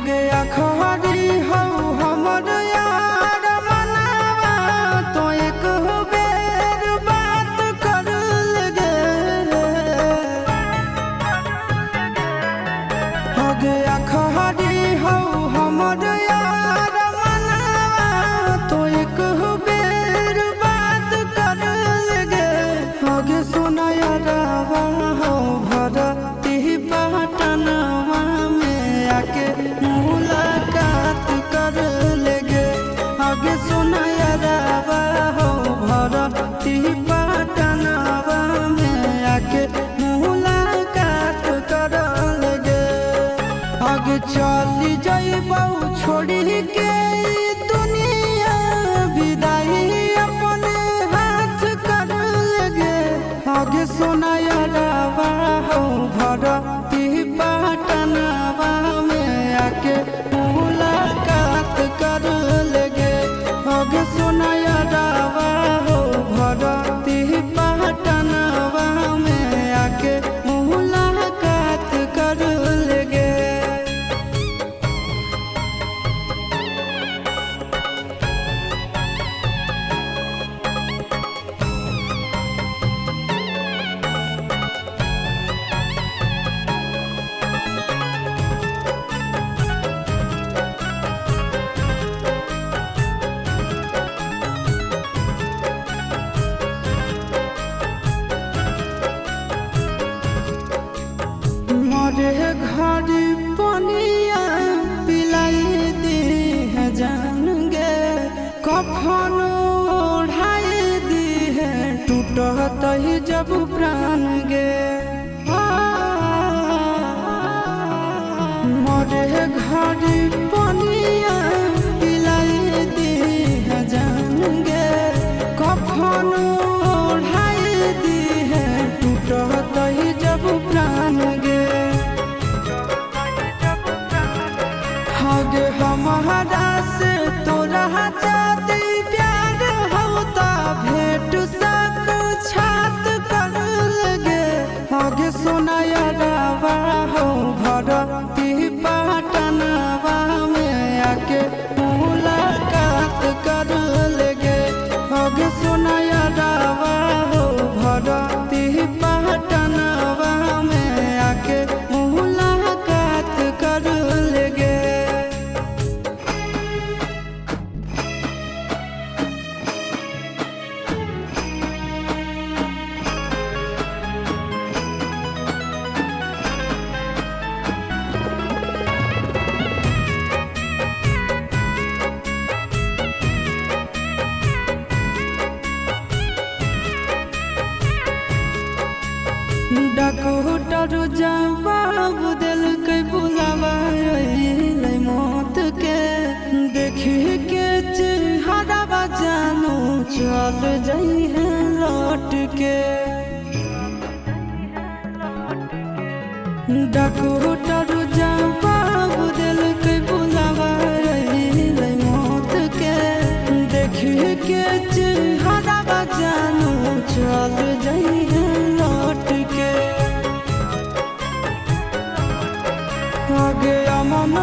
गया खरी हो हमर यार मनावा तो एक बेर बात कर लगे हो गया खरी हो हमर यार मनावा तो एक बेर बात कर लगे हो गे सोना यारावा हो भरती पटनवा में आके मुलाकात कर लेगे आगे सोना यारावा हो भरती पटनवा में आके मुलाकात कर लेगे आगे चली जाइबौ छोड़ी के दुनिया विदाई अपने हाथ कर लेगे आगे सोना यारावा हो भरती पटनवा में आके मुलाकात कर लेगे आगे सोना यारावा हो भरती पटनवा में आके मुलाकात कर लेगे। मोरे घर पनिया पिलाई दी है जान गे कफन ओढ़ाई दी है टूटत ही जब प्राण गे मोरे घर पनिया पिलाई दी है जान गे कफन ओढ़ाई दी है टूटत ही जब प्राण गे आगे हमारा से तोरा जाती प्यार होता भेंट साक्षात कर लगे आगे सोना यारावा हो भरती पटनवा में आके मुलाकात कर लेगे आगे सोना यारावा हो भरती पटनवा में आके मुलाकात कर लेगे। डॉक्टर जवाब दिल के बुलावा अइलै मौत के देखी के चेहरा जानू चल जाई है लौट के डॉक्टर जवाब दिल के बुलावा अइलै मौत के देखी के चेहरा जानू चल जाई है लौट के आगे अमन